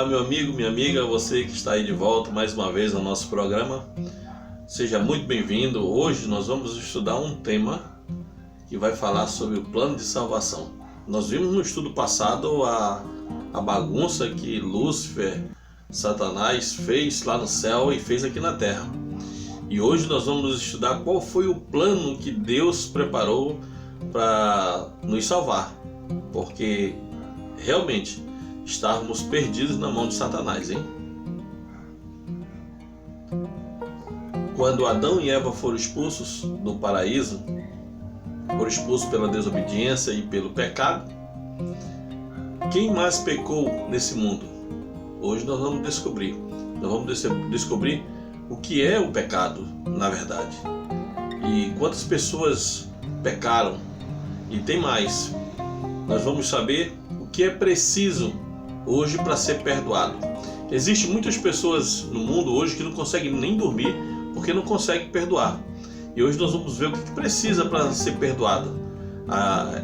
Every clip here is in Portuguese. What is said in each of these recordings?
Olá, meu amigo, minha amiga, você que está aí de volta mais uma vez no nosso programa. Seja muito bem-vindo. Hoje nós vamos estudar um tema que vai falar sobre o plano de salvação. Nós vimos no estudo passado a bagunça que Lúcifer, Satanás, fez lá no céu e fez aqui na terra. E hoje nós vamos estudar qual foi o plano que Deus preparou para nos salvar. Porque realmente estávamos perdidos na mão de Satanás, hein? Quando Adão e Eva foram expulsos do paraíso, foram expulsos pela desobediência e pelo pecado, quem mais pecou nesse mundo? Hoje nós vamos descobrir. Nós vamos descobrir o que é o pecado, na verdade. E quantas pessoas pecaram. E tem mais. Nós vamos saber o que é preciso hoje para ser perdoado. Existem muitas pessoas no mundo hoje que não conseguem nem dormir porque não conseguem perdoar. E hoje nós vamos ver o que precisa para ser perdoado.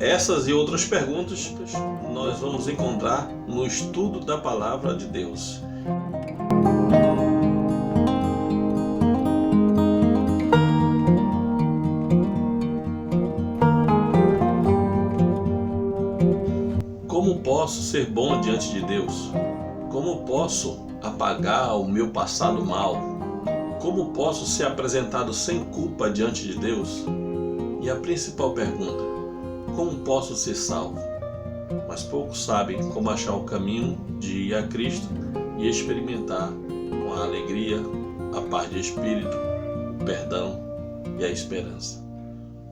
Essas e outras perguntas nós vamos encontrar no estudo da Palavra de Deus. Como posso ser bom diante de Deus? Como posso apagar o meu passado mal? Como posso ser apresentado sem culpa diante de Deus? E a principal pergunta: como posso ser salvo? Mas poucos sabem como achar o caminho de ir a Cristo e experimentar com a alegria, a paz de espírito, o perdão e a esperança.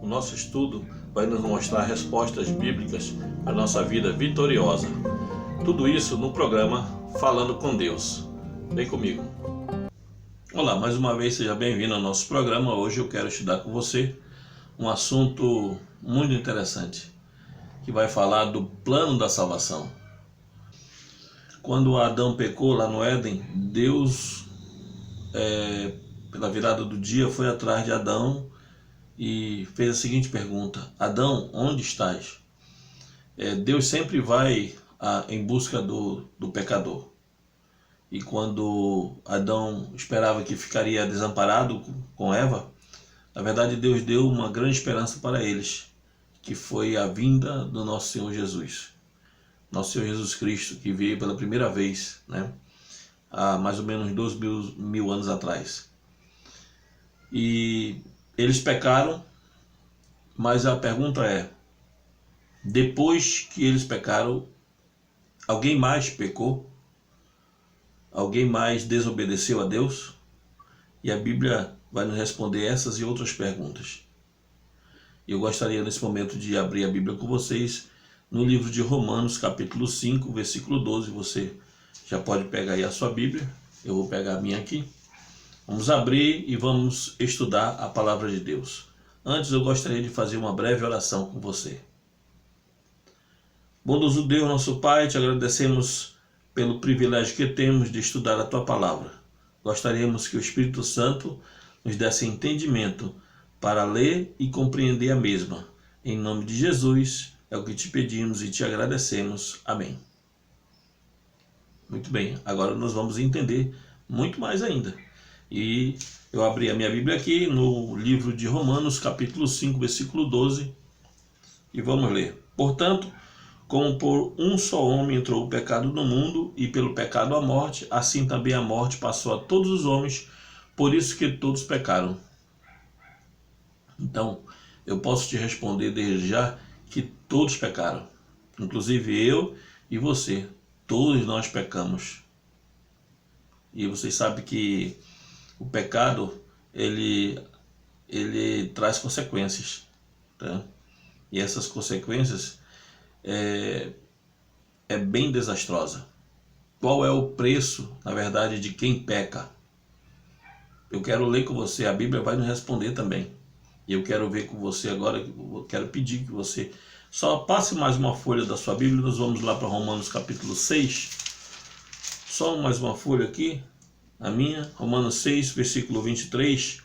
O nosso estudo vai nos mostrar respostas bíblicas para a nossa vida vitoriosa. Tudo isso no programa Falando com Deus. Vem comigo. Olá, mais uma vez seja bem-vindo ao nosso programa. Hoje eu quero estudar com você um assunto muito interessante, que vai falar do plano da salvação. Quando Adão pecou lá no Éden, Deus, pela virada do dia, foi atrás de Adão e fez a seguinte pergunta: Adão, onde estás? Deus sempre vai em busca do pecador. E quando Adão esperava que ficaria desamparado com Eva, na verdade Deus deu uma grande esperança para eles, que foi a vinda do nosso Senhor Jesus. Nosso Senhor Jesus Cristo, que veio pela primeira vez, há mais ou menos 2.000 anos atrás. E eles pecaram, mas a pergunta é: depois que eles pecaram, alguém mais pecou? Alguém mais desobedeceu a Deus? E a Bíblia vai nos responder essas e outras perguntas. Eu gostaria nesse momento de abrir a Bíblia com vocês no livro de Romanos, capítulo 5, versículo 12. Você já pode pegar aí a sua Bíblia. Eu vou pegar a minha aqui. Vamos abrir e vamos estudar a palavra de Deus. Antes eu gostaria de fazer uma breve oração com você. Bondoso Deus, nosso Pai, te agradecemos pelo privilégio que temos de estudar a Tua Palavra. Gostaríamos que o Espírito Santo nos desse entendimento para ler e compreender a mesma. Em nome de Jesus, é o que te pedimos e te agradecemos. Amém. Muito bem, agora nós vamos entender muito mais ainda. E eu abri a minha Bíblia aqui no livro de Romanos, capítulo 5, versículo 12, e vamos ler. Portanto, como por um só homem entrou o pecado no mundo, e pelo pecado a morte, assim também a morte passou a todos os homens, por isso que todos pecaram. Então, eu posso te responder desde já que todos pecaram, inclusive eu e você, todos nós pecamos. E vocês sabem que o pecado, ele traz consequências, tá? E essas consequências é bem desastrosa. Qual é o preço, na verdade, de quem peca? Eu quero ler com você, a Bíblia vai nos responder também. E eu quero ver com você agora, eu quero pedir que você só passe mais uma folha da sua Bíblia. Nós vamos lá para Romanos capítulo 6. Só mais uma folha aqui, a minha, Romanos 6, versículo 23.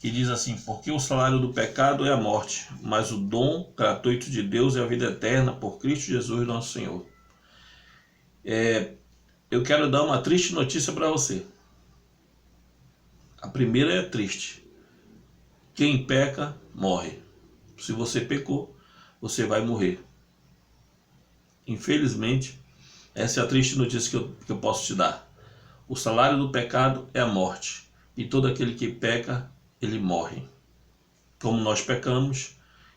Que diz assim: porque o salário do pecado é a morte, mas o dom gratuito de Deus é a vida eterna por Cristo Jesus nosso Senhor. eu quero dar uma triste notícia para você. A primeira é triste. Quem peca, morre. Se você pecou, você vai morrer. Infelizmente, essa é a triste notícia que eu posso te dar. O salário do pecado é a morte. E todo aquele que peca, ele morre. Como nós pecamos,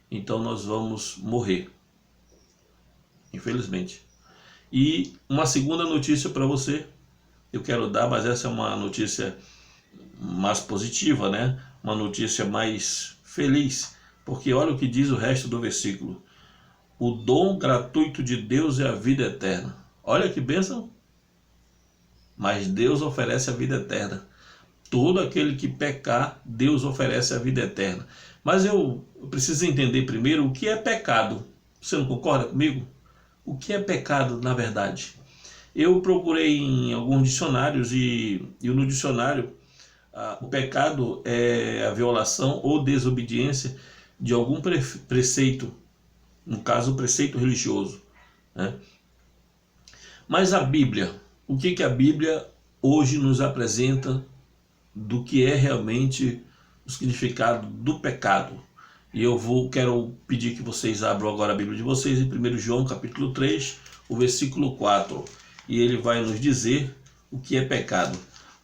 então nós vamos morrer. Infelizmente. E uma segunda notícia para você, eu quero dar, mas essa é uma notícia mais positiva, né? Uma notícia mais feliz, porque olha o que diz o resto do versículo. O dom gratuito de Deus é a vida eterna. Olha que bênção! Mas Deus oferece a vida eterna. Todo aquele que pecar, Deus oferece a vida eterna. Mas eu preciso entender primeiro o que é pecado. Você não concorda comigo? O que é pecado, na verdade? Eu procurei em alguns dicionários e no dicionário o pecado é a violação ou desobediência de algum preceito, no caso o preceito religioso, né? Mas a Bíblia, o que a Bíblia hoje nos apresenta do que é realmente o significado do pecado? E quero pedir que vocês abram agora a Bíblia de vocês em 1 João capítulo 3, o versículo 4. E ele vai nos dizer o que é pecado.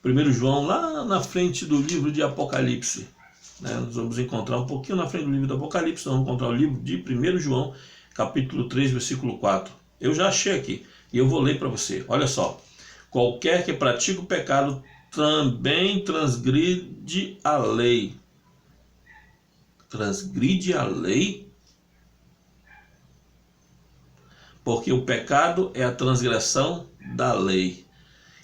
1 João, lá na frente do livro de Apocalipse, né? Nós vamos encontrar um pouquinho na frente do livro do Apocalipse, nós vamos encontrar o livro de 1 João, capítulo 3, versículo 4. Eu já achei aqui e eu vou ler para você. Olha só. Qualquer que pratica o pecado também transgride a lei. Transgride a lei? Porque o pecado é a transgressão da lei.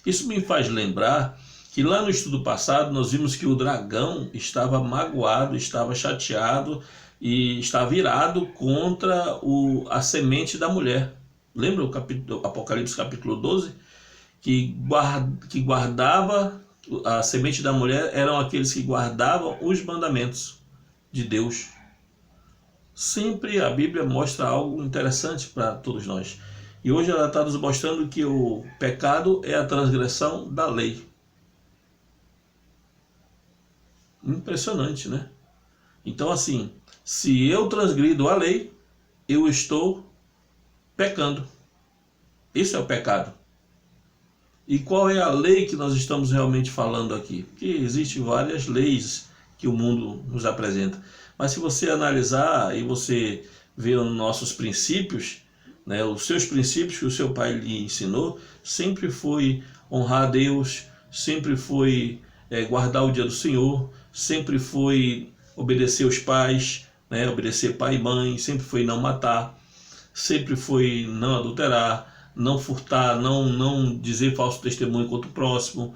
Isso me faz lembrar que lá no estudo passado nós vimos que o dragão estava magoado, estava chateado e estava irado contra a semente da mulher. Lembra o Apocalipse capítulo 12? Que guardava a semente da mulher, eram aqueles que guardavam os mandamentos de Deus. Sempre a Bíblia mostra algo interessante para todos nós. E hoje ela está nos mostrando que o pecado é a transgressão da lei. Impressionante, né? Então assim, se eu transgrido a lei, eu estou pecando. Isso é o pecado. E qual é a lei que nós estamos realmente falando aqui? Porque existem várias leis que o mundo nos apresenta. Mas se você analisar e você ver os nossos princípios, né, os seus princípios que o seu pai lhe ensinou, sempre foi honrar a Deus, sempre foi guardar o dia do Senhor, sempre foi obedecer os pais, né, obedecer pai e mãe, sempre foi não matar, sempre foi não adulterar, não furtar, não dizer falso testemunho contra o próximo,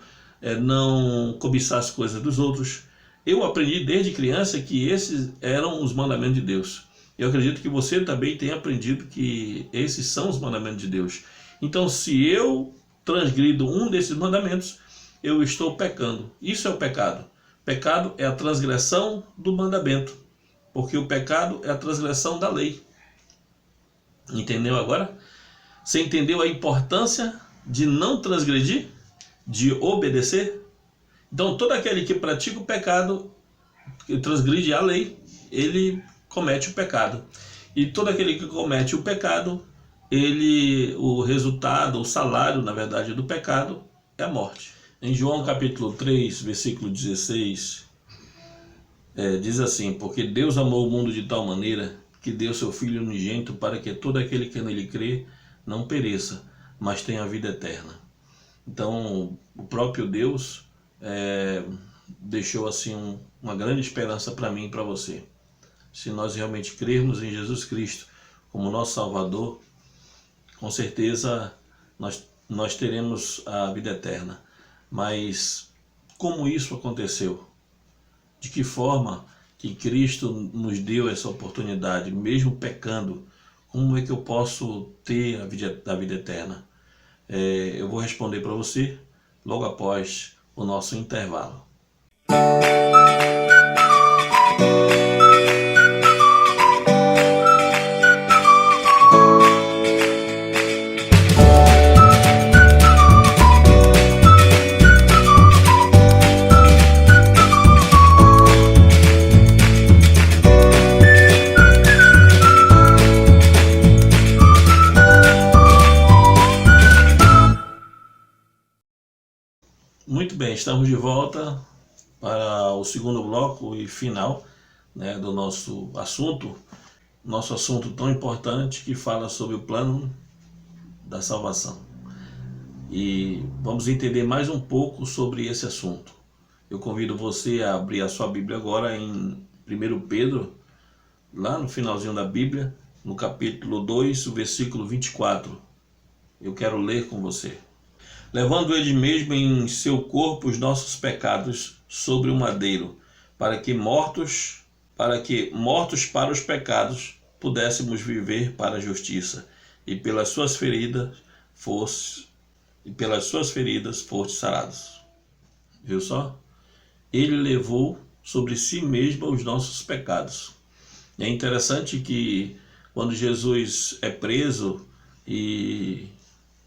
não cobiçar as coisas dos outros. Eu aprendi desde criança que esses eram os mandamentos de Deus. Eu acredito que você também tenha aprendido que esses são os mandamentos de Deus. Então, se eu transgrido um desses mandamentos, eu estou pecando. Isso é o pecado. Pecado é a transgressão do mandamento, porque o pecado é a transgressão da lei. Entendeu agora? Você entendeu a importância de não transgredir, de obedecer? Então, todo aquele que pratica o pecado, que transgride a lei, ele comete o pecado. E todo aquele que comete o pecado, o resultado, o salário, na verdade, do pecado é a morte. Em João capítulo 3, versículo 16, diz assim: porque Deus amou o mundo de tal maneira que deu seu Filho unigênito para que todo aquele que nele crê não pereça, mas tenha a vida eterna. Então, o próprio Deus deixou assim uma grande esperança para mim e para você. Se nós realmente crermos em Jesus Cristo como nosso Salvador, com certeza nós teremos a vida eterna. Mas como isso aconteceu? De que forma que Cristo nos deu essa oportunidade, mesmo pecando? Como é que eu posso ter a vida eterna? Eu vou responder para você logo após o nosso intervalo. Bem, estamos de volta para o segundo bloco e final, né, do nosso assunto tão importante que fala sobre o plano da salvação. E vamos entender mais um pouco sobre esse assunto. Eu convido você a abrir a sua Bíblia agora em 1 Pedro, lá no finalzinho da Bíblia, no capítulo 2, o versículo 24. Eu quero ler com você. Levando ele mesmo em seu corpo os nossos pecados sobre o madeiro, para que mortos para os pecados pudéssemos viver para a justiça, e pelas suas feridas foste sarados. Viu só? Ele levou sobre si mesmo os nossos pecados. É interessante que quando Jesus é preso, e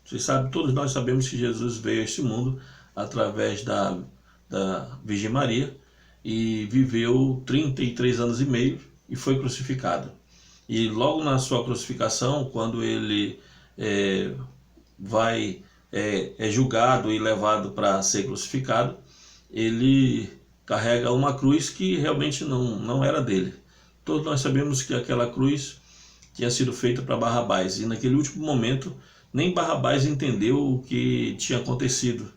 você sabe, todos nós sabemos que Jesus veio a este mundo através da Virgem Maria e viveu 33 anos e meio e foi crucificado. E logo na sua crucificação, quando ele é julgado e levado para ser crucificado, ele carrega uma cruz que realmente não era dele. Todos nós sabemos que aquela cruz tinha sido feita para Barrabás, e naquele último momento nem Barrabás entendeu o que tinha acontecido.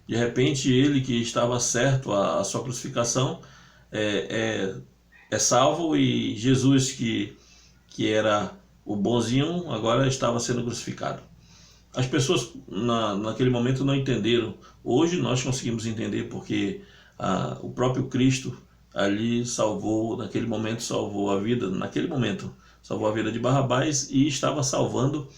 De repente, ele que estava certo a sua crucificação é salvo, e Jesus que era o bonzinho agora estava sendo crucificado. As pessoas naquele momento não entenderam. Hoje nós conseguimos entender, porque o próprio Cristo ali naquele momento salvou a vida de Barrabás, e estava salvando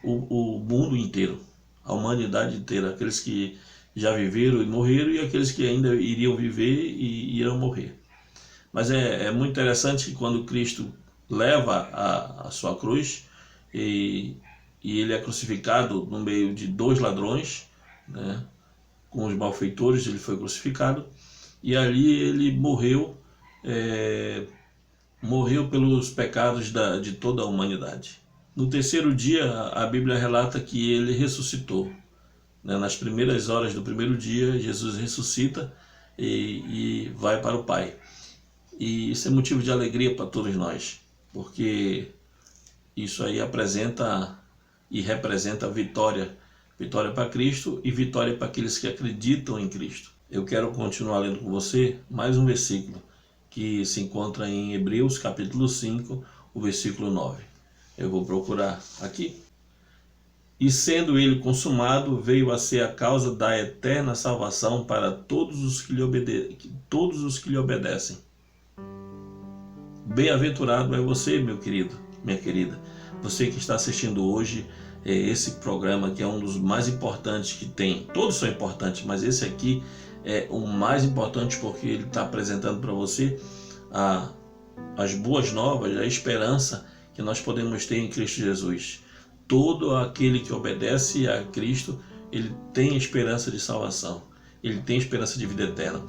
o mundo inteiro, a humanidade inteira, aqueles que já viveram e morreram e aqueles que ainda iriam viver e irão morrer. Mas é muito interessante que quando Cristo leva a sua cruz e ele é crucificado no meio de dois ladrões, né, com os malfeitores, ele foi crucificado, e ali ele morreu pelos pecados de toda a humanidade. No terceiro dia, a Bíblia relata que ele ressuscitou. Nas primeiras horas do primeiro dia, Jesus ressuscita e vai para o Pai. E isso é motivo de alegria para todos nós, porque isso aí apresenta e representa vitória. Vitória para Cristo e vitória para aqueles que acreditam em Cristo. Eu quero continuar lendo com você mais um versículo que se encontra em Hebreus capítulo 5, o versículo 9. Eu vou procurar aqui. E sendo ele consumado, veio a ser a causa da eterna salvação para todos os que lhe obedecem. Bem-aventurado é você, meu querido, minha querida, você que está assistindo hoje esse programa, que é um dos mais importantes que tem. Todos são importantes, mas esse aqui é o mais importante, porque ele está apresentando para você as boas novas, a esperança que nós podemos ter em Cristo Jesus. Todo aquele que obedece a Cristo, ele tem esperança de salvação, ele tem esperança de vida eterna.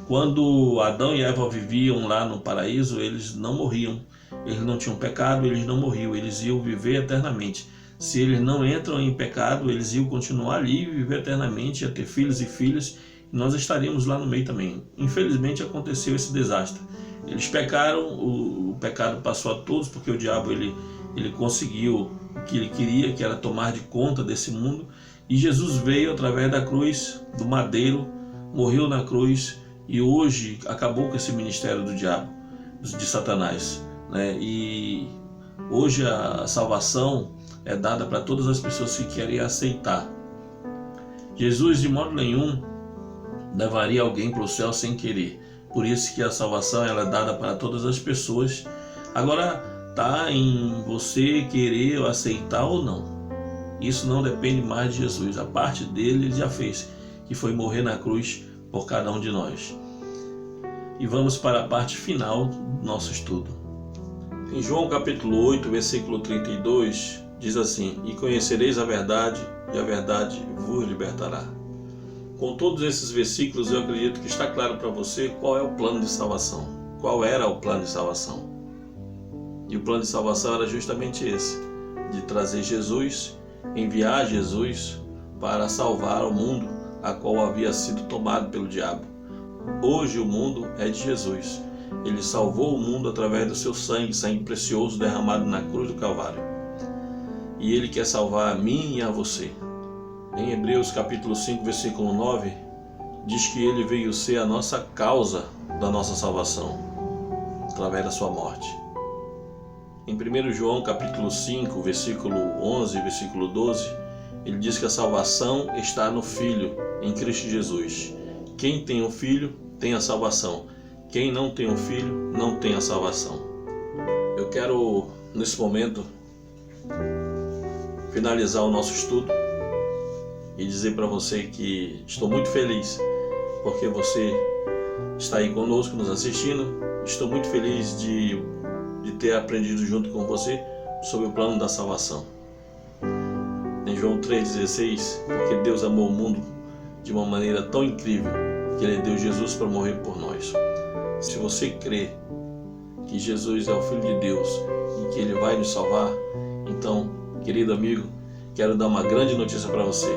Quando Adão e Eva viviam lá no paraíso, eles não morriam, eles não tinham pecado, eles não morriam, eles iam viver eternamente. Se eles não entram em pecado, eles iam continuar ali e viver eternamente, ia ter filhos e filhas, e nós estaríamos lá no meio também. Infelizmente aconteceu esse desastre. Eles pecaram, o pecado passou a todos, porque o diabo ele conseguiu o que ele queria, que era tomar de conta desse mundo, e Jesus veio através da cruz, do madeiro, morreu na cruz, e hoje acabou com esse ministério do diabo, de Satanás, né? E hoje a salvação é dada para todas as pessoas que querem aceitar. Jesus de modo nenhum levaria alguém para o céu sem querer. Por isso que a salvação ela é dada para todas as pessoas. Agora está em você querer aceitar ou não. Isso não depende mais de Jesus. A parte dele ele já fez, que foi morrer na cruz por cada um de nós. E vamos para a parte final do nosso estudo. Em João capítulo 8, versículo 32, diz assim: E conhecereis a verdade, e a verdade vos libertará. Com todos esses versículos, eu acredito que está claro para você qual é o plano de salvação. Qual era o plano de salvação? E o plano de salvação era justamente esse, de trazer Jesus, enviar Jesus para salvar o mundo a qual havia sido tomado pelo diabo. Hoje o mundo é de Jesus. Ele salvou o mundo através do seu sangue, sangue precioso derramado na cruz do Calvário. E Ele quer salvar a mim e a você. Em Hebreus capítulo 5, versículo 9, diz que Ele veio ser a nossa causa da nossa salvação, através da sua morte. Em 1 João capítulo 5, versículo 11 e versículo 12, ele diz que a salvação está no Filho, em Cristo Jesus. Quem tem o Filho tem a salvação. Quem não tem o Filho não tem a salvação. Eu quero, nesse momento, finalizar o nosso estudo e dizer para você que estou muito feliz porque você está aí conosco nos assistindo. Estou muito feliz de ter aprendido junto com você sobre o plano da salvação. Em João 3,16, porque Deus amou o mundo de uma maneira tão incrível que Ele deu Jesus para morrer por nós. Se você crê que Jesus é o Filho de Deus e que Ele vai nos salvar, então, querido amigo, quero dar uma grande notícia para você.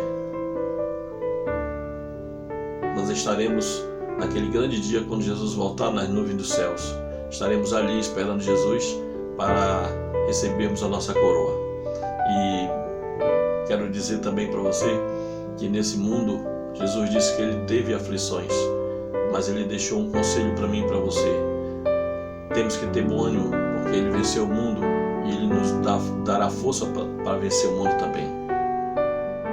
Nós estaremos naquele grande dia quando Jesus voltar nas nuvens dos céus. Estaremos ali esperando Jesus para recebermos a nossa coroa. E quero dizer também para você que nesse mundo Jesus disse que Ele teve aflições, mas Ele deixou um conselho para mim e para você. Temos que ter bom ânimo, porque Ele venceu o mundo e Ele nos dará força para vencer o mundo também.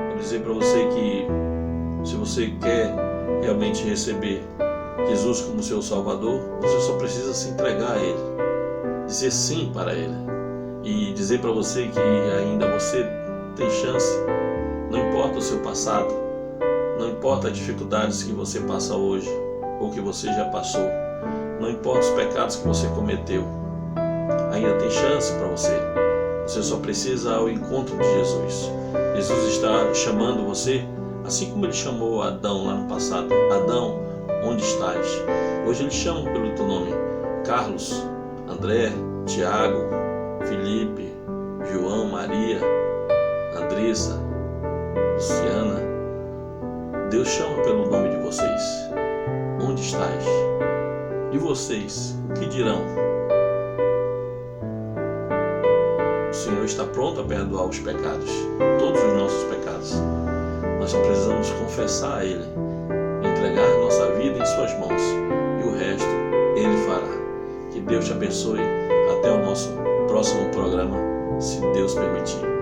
Quero dizer para você que se você quer realmente receber Jesus como seu Salvador, você só precisa se entregar a Ele, dizer sim para Ele e dizer para você que ainda você tem chance. Não importa o seu passado, não importa as dificuldades que você passa hoje ou que você já passou, não importa os pecados que você cometeu, ainda tem chance para você. Você só precisa ir ao encontro de Jesus. Jesus está chamando você, assim como Ele chamou Adão lá no passado. Adão, onde estás? Hoje Ele chama pelo teu nome. Carlos, André, Tiago, Felipe, João, Maria, Andressa, Luciana. Deus chama pelo nome de vocês. Onde estás? E vocês, o que dirão? O Senhor está pronto a perdoar os pecados, todos os nossos pecados. Nós só precisamos confessar a Ele, entregar nossa vida em suas mãos e o resto Ele fará. Que Deus te abençoe. Até o nosso próximo programa, se Deus permitir.